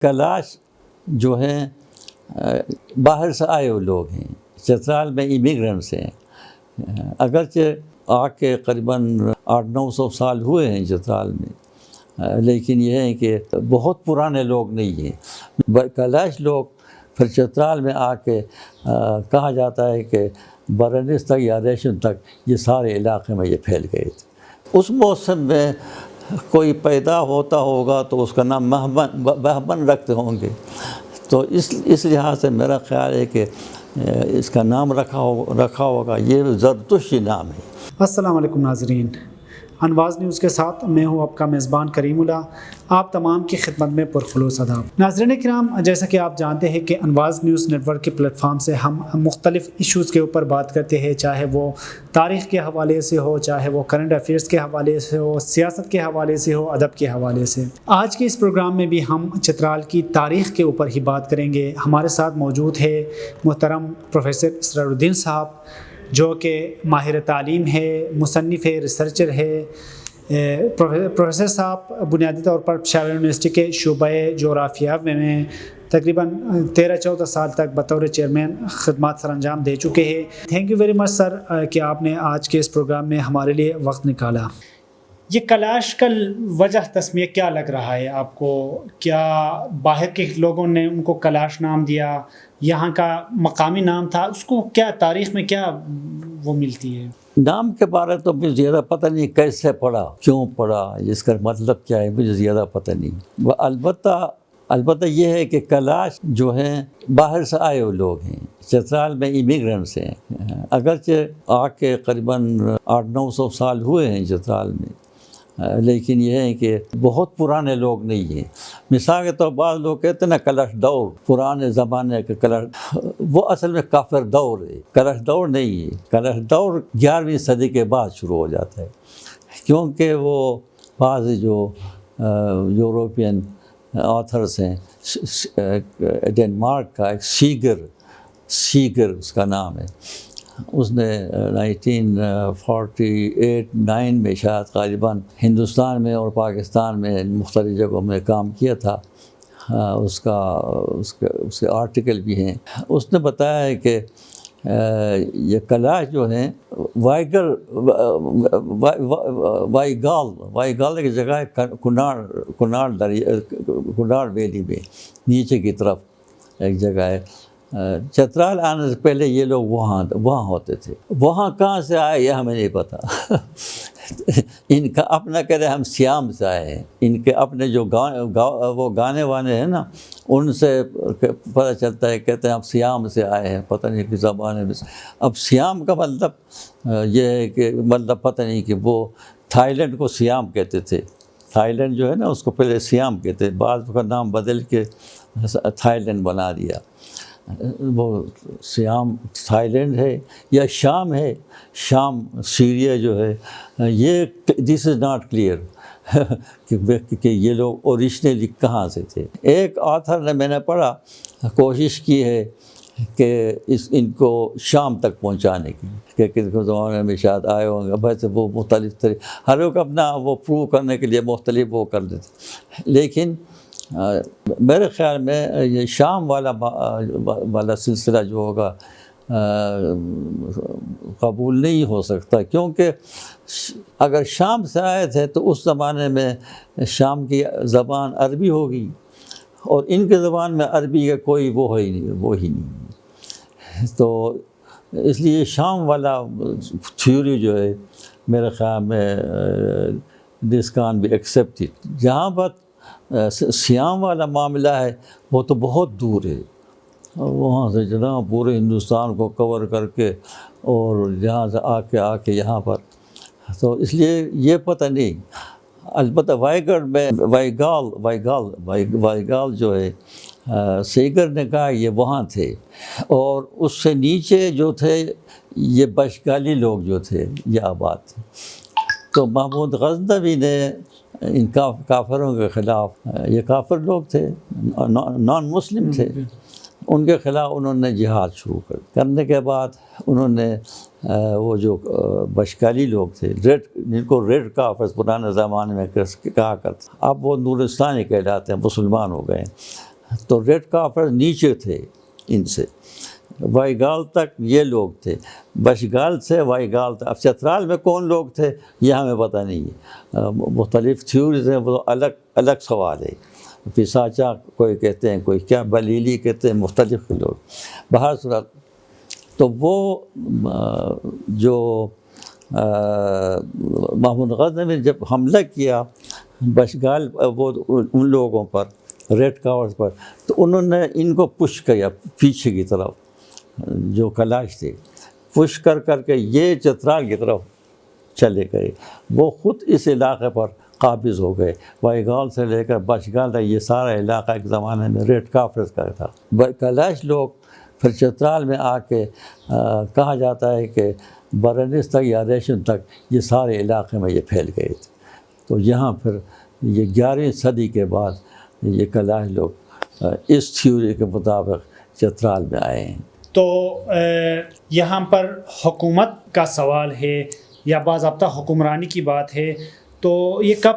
کلاش جو ہیں باہر سے آئے ہوئے لوگ ہیں، چترال میں امیگرنٹس ہیں، اگرچہ آ کے قریباً 800-900 سال ہوئے ہیں چترال میں، لیکن یہ ہے کہ بہت پرانے لوگ نہیں ہیں۔ کلاش لوگ پھر چترال میں آ کے کہا جاتا ہے کہ برنس تک یا ریشم تک یہ سارے علاقے میں یہ پھیل گئے تھے۔ اس موسم میں کوئی پیدا ہوتا ہوگا تو اس کا نام بہمن رکھتے ہوں گے، تو اس لحاظ سے میرا خیال ہے کہ اس کا نام رکھا ہوگا، یہ زرتشتی نام ہے۔ السلام علیکم ناظرین، انواز نیوز کے ساتھ میں ہوں آپ کا میزبان کریم اللہ، آپ تمام کی خدمت میں پرخلوص آداب۔ ناظرین کرام، جیسا کہ آپ جانتے ہیں کہ انواز نیوز نیٹ ورک کے پلیٹ فارم سے ہم مختلف ایشوز کے اوپر بات کرتے ہیں، چاہے وہ تاریخ کے حوالے سے ہو، چاہے وہ کرنٹ افیئرس کے حوالے سے ہو، سیاست کے حوالے سے ہو، ادب کے حوالے سے۔ آج کے اس پروگرام میں بھی ہم چترال کی تاریخ کے اوپر ہی بات کریں گے۔ ہمارے ساتھ موجود ہے محترم پروفیسر اسرار الدین صاحب، جو کہ ماہر تعلیم ہے، مصنف ہے، ریسرچر ہے۔ پروفیسر صاحب بنیادی طور پر پشاور یونیورسٹی کے شعبہ جغرافیہ میں تقریباً 13-14 سال تک بطور چیئرمین خدمات سر انجام دے چکے ہیں۔ تھینک یو ویری مچ سر کہ آپ نے آج کے اس پروگرام میں ہمارے لیے وقت نکالا۔ یہ کلاش کا وجہ تسمیہ کیا لگ رہا ہے آپ کو؟ کیا باہر کے لوگوں نے ان کو کلاش نام دیا، یہاں کا مقامی نام تھا؟ اس کو کیا تاریخ میں کیا وہ ملتی ہے؟ نام کے بارے تو مجھے زیادہ پتہ نہیں، کیسے پڑھا، کیوں پڑھا، اس کا مطلب کیا ہے، مجھے زیادہ پتہ نہیں۔ البتہ یہ ہے کہ کلاش جو ہیں باہر سے آئے ہوئے لوگ ہیں، چترال میں امیگرنٹس ہیں، اگرچہ آ کے قریباً 800-900 سال ہوئے ہیں چترال میں، لیکن یہ ہے کہ بہت پرانے لوگ نہیں ہیں۔ مثال کے طور بعض لوگ کہتے ہیں نا کلش دور، پرانے زمانے کے کلش، وہ اصل میں کافر دور ہے، کلش دور نہیں ہے۔ کلش دور 11ویں صدی کے بعد شروع ہو جاتا ہے، کیونکہ وہ بعض جو یوروپین آتھرس ہیں، ڈنمارک کا ایک سیگر اس کا نام ہے، اس نے 1948-9 میں شاید غالباً ہندوستان میں اور پاکستان میں مختلف جگہوں میں کام کیا تھا۔ اس کے آرٹیکل بھی ہیں۔ اس نے بتایا ہے کہ یہ کلاش جو ہیں وائیگال کی جگہ ہے، کناڑ ویلی میں نیچے کی طرف ایک جگہ ہے۔ چترال آنے سے پہلے یہ لوگ وہاں ہوتے تھے۔ وہاں کہاں سے آئے یہ ہمیں نہیں پتہ۔ ان کا اپنا کہتے ہیں ہم سیام سے آئے ہیں، ان کے اپنے جو وہ گانے وانے ہیں نا، ان سے پتہ چلتا ہے، کہتے ہیں ہم سیام سے آئے ہیں، پتہ نہیں کس زبان میں۔ اب سیام کا مطلب یہ ہے کہ مطلب پتہ نہیں کہ وہ تھائی لینڈ کو سیام کہتے تھے، تھائی لینڈ جو ہے نا اس کو پہلے سیام کہتے، بعض کا نام بدل کے تھائی لینڈ بنا دیا۔ وہ سیام تھائی لینڈ ہے یا شام ہے، شام سیریا جو ہے، یہ دس از ناٹ کلیئر کہ یہ لوگ اوریجنلی کہاں سے تھے۔ ایک آتھر نے میں نے پڑھا، کوشش کی ہے کہ ان کو شام تک پہنچانے کی، کہ کس زمانے میں شاید آئے ہوں گے، ویسے وہ مختلف ہر لوگ اپنا وہ پروو کرنے کے لیے مختلف وہ کر دیتے، لیکن میرے خیال میں یہ شام والا سلسلہ جو ہوگا قبول نہیں ہو سکتا، کیونکہ اگر شام سے آئے تھے تو اس زمانے میں شام کی زبان عربی ہوگی، اور ان کے زبان میں عربی کا کوئی وہ ہی نہیں، تو اس لیے شام والا تھیوری جو ہے میرے خیال میں دس کین بی ایکسیپٹڈ۔ جہاں پر سیام والا معاملہ ہے وہ تو بہت دور ہے، وہاں سے جناب پورے ہندوستان کو کور کر کے اور جہاں سے آ کے یہاں پر، تو اس لیے یہ پتہ نہیں۔ البتہ وائیگال جو ہے، سیگر نے کہا یہ وہاں تھے، اور اس سے نیچے جو تھے یہ بشگالی لوگ جو تھے یہ آباد تھے۔ تو محمود غزنوی نے ان کافروں کے خلاف، یہ کافر لوگ تھے، نان مسلم تھے، ان کے خلاف انہوں نے جہاد شروع کرنے کے بعد انہوں نے وہ جو بشکالی لوگ تھے، جن کو ریڈ کافرز پرانے زمانے میں کہا کرتے، اب وہ نورستانی کہلاتے ہیں، مسلمان ہو گئے، تو ریڈ کافر نیچے تھے ان سے، وائیگال تک یہ لوگ تھے، بشگال سے وائیگال تک۔ اب چترال میں کون لوگ تھے یہ ہمیں پتہ نہیں ہے، مختلف تھیوریز ہیں، وہ الگ سوال ہے۔ پساچا کوئی کہتے ہیں، کوئی کیا بلیلی کہتے ہیں، مختلف لوگ۔ بہر صورت تو وہ جو محمود غزنوی نے جب حملہ کیا بشگال وہ ان لوگوں پر، ریڈ کاورز پر، تو انہوں نے ان کو پش کیا پیچھے کی طرف، جو کلاش تھے پش کر کے یہ چترال کی طرف چلے گئے۔ وہ خود اس علاقے پر قابض ہو گئے، وائیگال سے لے کر بشگال تک یہ سارا علاقہ ایک زمانے میں ریڈ کافرز کا تھا۔ کلاش لوگ پھر چترال میں آ کے کہا جاتا ہے کہ برنس تک یا ریشن تک یہ سارے علاقے میں یہ پھیل گئے تھے۔ تو یہاں پھر یہ 11ویں صدی کے بعد یہ کلاش لوگ اس تھیوری کے مطابق چترال میں آئے ہیں۔ تو یہاں پر حکومت کا سوال ہے یا باضابطہ حکمرانی کی بات ہے، تو یہ کب،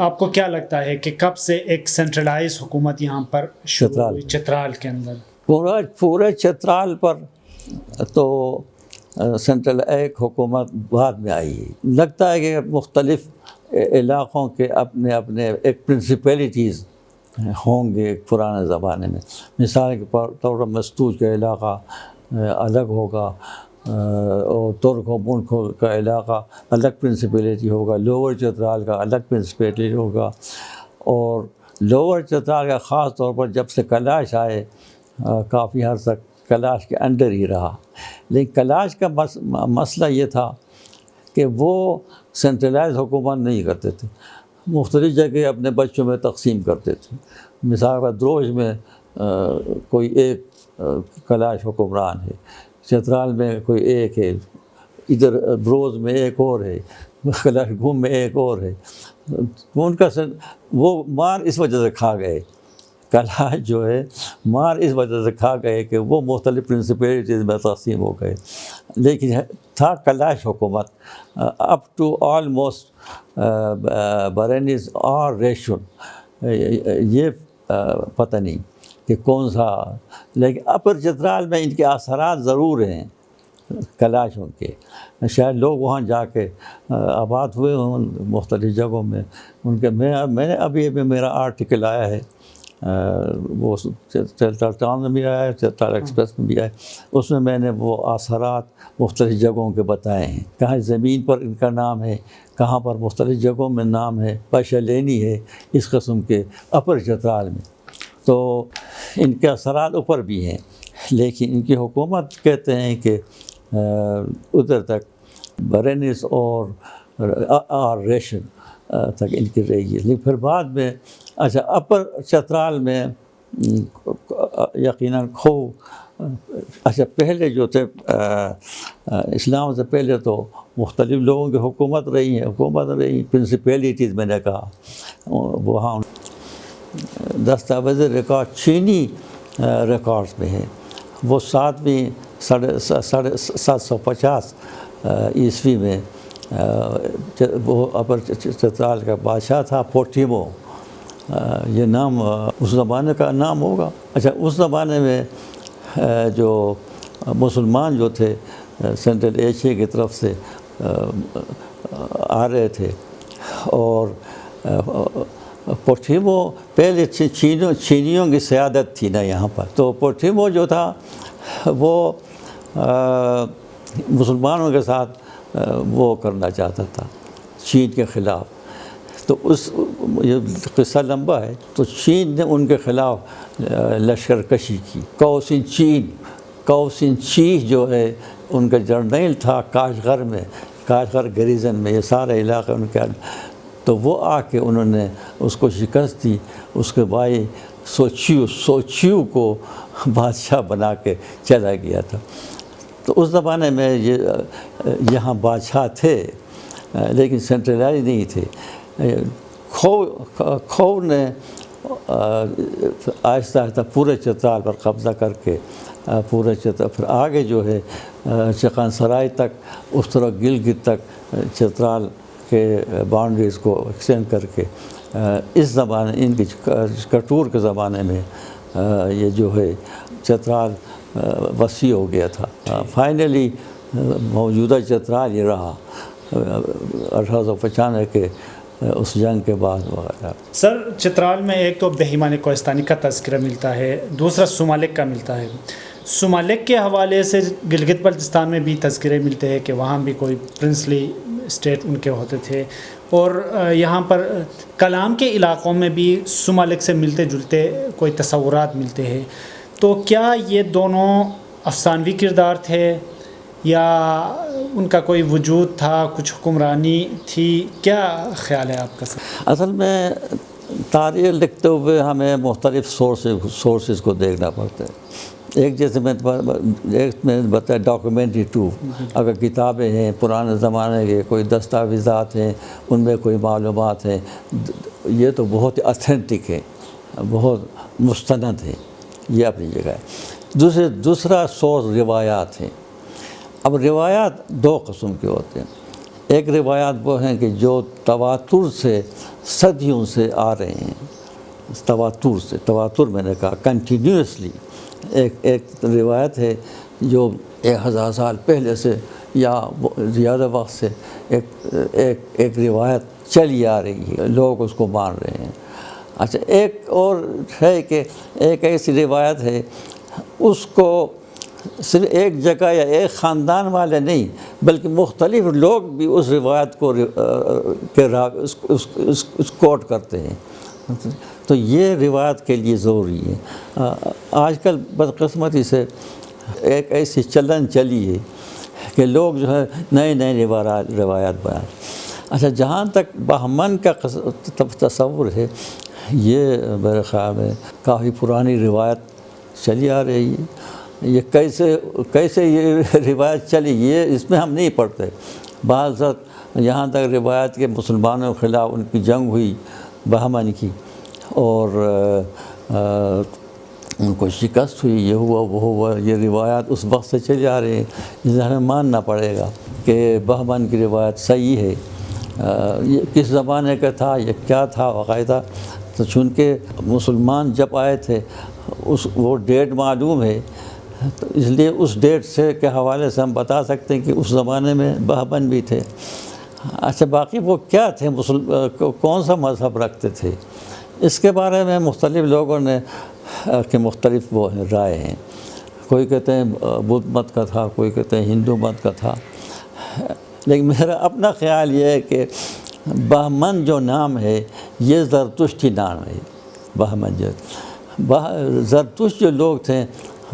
آپ کو کیا لگتا ہے کہ کب سے ایک سینٹرلائز حکومت یہاں پر شروع ہوئی چترال کے اندر؟ پورے چترال پر تو سینٹرل ایک حکومت بعد میں آئی ہے۔ لگتا ہے کہ مختلف علاقوں کے اپنے ایک پرنسپیلٹیز ہوں گے ایک پرانے زمانے میں۔ مثال کے طور پر مستوج کا علاقہ الگ ہوگا، اور ترک و ملک کا علاقہ الگ پرنسپیلٹی ہوگا، لوور چترال کا الگ پرنسپیلٹی ہوگا، اور لوور چترال کا خاص طور پر جب سے کلاش آئے کافی حد تک کلاش کے انڈر ہی رہا۔ لیکن کلاش کا مسئلہ یہ تھا کہ وہ سینٹرلائز حکومت نہیں کرتے تھے، مختلف جگہ اپنے بچوں میں تقسیم کرتے تھے۔ مثال پر دروج میں کوئی ایک کلاش حکمران ہے، چترال میں کوئی ایک ہے، ادھر بروز میں ایک اور ہے، کلاش گھوم میں ایک اور ہے۔ ان کا وہ مار اس وجہ سے کھا گئے، کلاش جو ہے مار اس وجہ سے کھا گئے کہ وہ مختلف پرنسپیلٹیز میں تقسیم ہو گئے۔ لیکن تھا کلاش حکومت اپ ٹو آلموسٹ برنس اور ریشن، یہ پتہ نہیں کہ کون سا، لیکن اپر چترال میں ان کے اثرات ضرور ہیں کلاشوں کے۔ شاید لوگ وہاں جا کے آباد ہوئے ہوں مختلف جگہوں میں۔ ان کے میں نے ابھی میرا آرٹیکل آیا ہے، وہ چترال ٹاؤن میں بھی آیا ہے، چترال ایکسپریس میں بھی آیا ہے، اس میں نے وہ اثرات مختلف جگہوں کے بتائے ہیں، کہاں زمین پر ان کا نام ہے، کہاں پر مختلف جگہوں میں نام ہے، پشلینی ہے، اس قسم کے اپر چترال میں۔ تو ان کے اثرات اوپر بھی ہیں، لیکن ان کی حکومت کہتے ہیں کہ ادھر تک برنس اور ریشن تک ان کی رہی ہے۔ لیکن پھر بعد میں اچھا اپر چترال میں یقیناً کھو، اچھا پہلے جو تھے اسلام سے پہلے تو مختلف لوگوں کی حکومت رہی، پرنسپیلٹیز میں نے کہا، وہاں دستاویز ریکارڈ چینی ریکارڈز میں ہے، وہ 750 عیسوی میں وہ اپر چترال کا بادشاہ تھا پوٹھیمو، یہ نام اس زمانے کا نام ہوگا۔ اچھا اس زمانے میں جو مسلمان جو تھے سینٹرل ایشیا کی طرف سے آ رہے تھے، اور پوٹھیمو پہلے چینیوں کی سیادت تھی نا یہاں پر، تو پوٹھیمو جو تھا وہ مسلمانوں کے ساتھ وہ کرنا چاہتا تھا چین کے خلاف۔ تو یہ قصہ لمبا ہے، تو چین نے ان کے خلاف لشکر کشی کی۔ کوسن چیح جو ہے ان کا جرنیل تھا کاشغر گریزن میں، یہ سارا علاقہ ان کا، تو وہ آ کے انہوں نے اس کو شکست دی۔ اس کے بھائی سوچیو کو بادشاہ بنا کے چلا گیا تھا۔ تو اس زمانے میں یہاں بادشاہ تھے لیکن سینٹرلائز نہیں تھے۔ کھو نے آہستہ آہستہ پورے چترال پر قبضہ کر کے پورے چترال، پھر آگے جو ہے چقن سرائی تک، اس طرح گلگت تک چترال کے باؤنڈریز کو ایکسٹینڈ کر کے اس زمانے ان کی کٹور کے زمانے میں یہ جو ہے چترال وسیع ہو گیا تھا. فائنلی موجودہ چترال یہ رہا 1895 کے اس جنگ کے بعد وغیرہ. سر چترال میں ایک تو بہیمان کوہستانی کا تذکرہ ملتا ہے، دوسرا سمالک کا ملتا ہے. سمالک کے حوالے سے گلگت بلتستان میں بھی تذکرے ملتے ہیں کہ وہاں بھی کوئی پرنسلی اسٹیٹ ان کے ہوتے تھے، اور یہاں پر کلام کے علاقوں میں بھی سمالک سے ملتے جلتے کوئی تصورات ملتے ہیں. تو کیا یہ دونوں افسانوی کردار تھے یا ان کا کوئی وجود تھا، کچھ حکمرانی تھی؟ کیا خیال ہے آپ کا سر؟ اصل میں تاریخ لکھتے ہوئے ہمیں مختلف سورسز کو دیکھنا پڑتا ہے. ایک جیسے میں بتایا ڈاکومنٹری ٹو، اگر کتابیں ہیں پرانے زمانے کے کوئی دستاویزات ہیں ان میں کوئی معلومات ہیں، یہ تو بہت ہی اتھینٹک ہے، بہت مستند ہے، یہ اپنی جگہ ہے. دوسرا سورس روایات ہیں. اب روایات دو قسم کے ہوتے ہیں. ایک روایات وہ ہیں کہ جو تواتر سے صدیوں سے آ رہے ہیں، تواتر میں نے کہا کنٹینیوسلی. ایک روایت ہے جو 1000 سال پہلے سے یا زیادہ وقت سے ایک روایت چلی آ رہی ہے، لوگ اس کو مان رہے ہیں. اچھا، ایک اور ہے کہ ایک ایسی روایت ہے اس کو صرف ایک جگہ یا ایک خاندان والے نہیں بلکہ مختلف لوگ بھی اس روایت کو کوٹ کرتے ہیں. تو یہ روایت کے لیے ضروری ہے. آج کل بدقسمتی سے ایک ایسی چلن چلی ہے کہ لوگ جو ہے نئے روایات بیان. اچھا، جہاں تک بہمن کا تصور ہے، یہ میرے خیال میں کافی پرانی روایت چلی آ رہی ہے. یہ کیسے یہ روایت چلی، یہ اس میں ہم نہیں پڑھتے. بعض وقت یہاں تک روایت کے مسلمانوں کے خلاف ان کی جنگ ہوئی بہمن کی، اور ان کو شکست ہوئی، یہ ہوا وہ ہوا. یہ روایات اس وقت سے چلی آ رہی ہیں، جسے ہمیں ماننا پڑے گا کہ بہمن کی روایت صحیح ہے. یہ کس زمانے کا تھا، یہ کیا تھا باقاعدہ. تو چونکہ مسلمان جب آئے تھے وہ ڈیٹ معلوم ہے، تو اس لیے اس ڈیٹ سے کے حوالے سے ہم بتا سکتے ہیں کہ اس زمانے میں بہمن بھی تھے. اچھا، باقی وہ کیا تھے، کون سا مذہب رکھتے تھے، اس کے بارے میں مختلف لوگوں نے کہ مختلف وہ رائے ہیں. کوئی کہتے ہیں بدھ مت کا تھا، کوئی کہتے ہیں ہندو مت کا تھا. لیکن میرا اپنا خیال یہ ہے کہ بہمن جو نام ہے یہ زرتشتی نام ہے. بہمن زرتشت جو لوگ تھے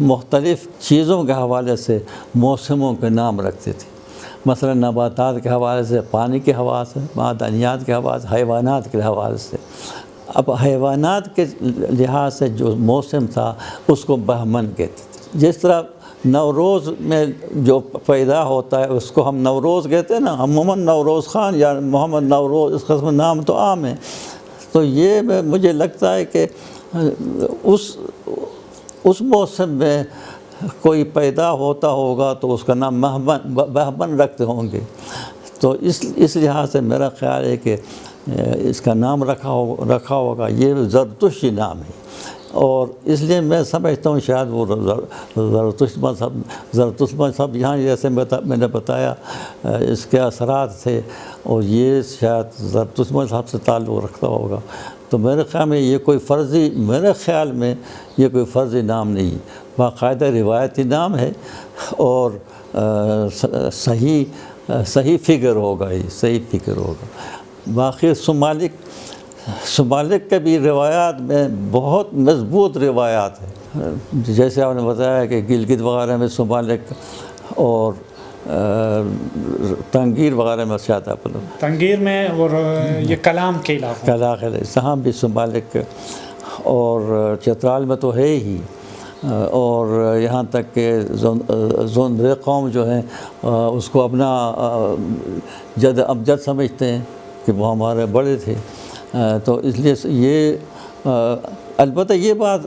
مختلف چیزوں کے حوالے سے موسموں کے نام رکھتے تھے. مثلا نباتات کے حوالے سے، پانی کے حوالے سے، معدنیات کے حوالے سے، حیوانات کے حوالے سے. اب حیوانات کے لحاظ سے جو موسم تھا اس کو بہمن کہتے تھے. جس طرح نوروز میں جو پیدا ہوتا ہے اس کو ہم نوروز کہتے ہیں نا، عموماً نوروز خان یا محمد نوروز اس قسم نام تو عام ہے. تو یہ مجھے لگتا ہے کہ اس موسم میں کوئی پیدا ہوتا ہوگا تو اس کا نام بہمن رکھتے ہوں گے. تو اس لحاظ سے میرا خیال ہے کہ اس کا نام رکھا ہوگا. یہ زرتشتی نام ہے، اور اس لیے میں سمجھتا ہوں شاید وہ زرتشت مذہب یہاں جیسے میں نے بتایا اس کے اثرات تھے، اور یہ شاید زرتشت مذہب سے تعلق رکھتا ہوگا. تو میرے خیال میں یہ کوئی فرضی نام نہیں، باقاعدہ روایتی نام ہے، اور صحیح فگر ہوگا. یہ صحیح فگر ہوگا. باقی سمالک کے بھی روایات میں بہت مضبوط روایات ہیں. جیسے آپ نے بتایا کہ گلگت وغیرہ میں سمالک، اور تنگیر وغیرہ میں شاید تنگیر میں، اور یہ کلام کے علاقے جہاں بھی سمالک، اور چترال میں تو ہے ہی. اور یہاں تک کہ زوندرے قوم جو ہیں اس کو اپنا جد امجد سمجھتے ہیں کہ وہ ہمارے بڑے تھے. تو اس لیے یہ البتہ یہ بات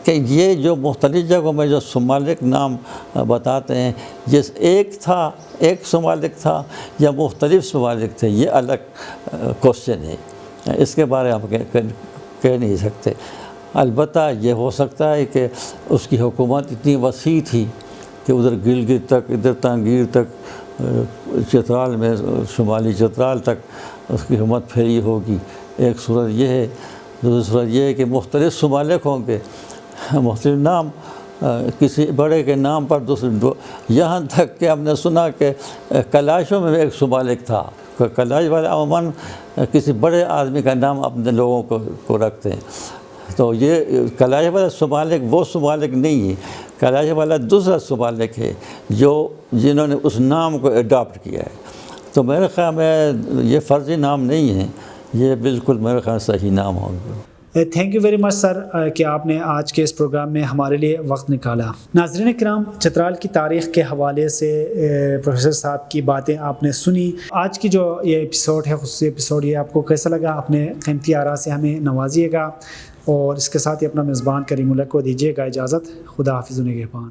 کہ یہ جو مختلف جگہوں میں جو سمالک نام بتاتے ہیں، جس ایک سمالک تھا یا مختلف سمالک تھے، یہ الگ کوشچن ہے. اس کے بارے میں ہم کہہ نہیں سکتے. البتہ یہ ہو سکتا ہے کہ اس کی حکومت اتنی وسیع تھی کہ ادھر گلگت تک، ادھر تانگیر تک، چترال میں شمالی چترال تک اس کی حکومت پھیلی ہوگی۔ ایک صورت یہ ہے۔ دوسری صورت یہ ہے کہ مختلف ممالک ہوں گے، مختلف نام، کسی بڑے کے نام پر دوسرے، یہاں تک کہ ہم نے سنا کہ کلاشوں میں ایک ممالک تھا۔ کلاش والے عموماً کسی بڑے آدمی کا نام اپنے لوگوں کو رکھتے ہیں، تو یہ کلاش والا ممالک وہ ممالک نہیں ہے، کلاش والا دوسرا ممالک ہے جنہوں نے اس نام کو اڈاپٹ کیا ہے۔ تو میرے خیال میں یہ فرضی نام نہیں ہے، یہ بالکل میرے خیال صحیح نام ہوں گے۔ تھینک یو ویری مچ سر کہ آپ نے آج کے اس پروگرام میں ہمارے لیے وقت نکالا۔ ناظرین کرام، چترال کی تاریخ کے حوالے سے پروفیسر صاحب کی باتیں آپ نے سنی۔ آج کی جو یہ ایپیسوڈ ہے، خصوصی ایپیسوڈ، یہ آپ کو کیسا لگا؟ اپنے قیمتی آراء سے ہمیں نوازیے گا، اور اس کے ساتھ ہی اپنا میزبان کریم اللہ کو دیجیے گا اجازت۔ خدا حافظ و نگہبان۔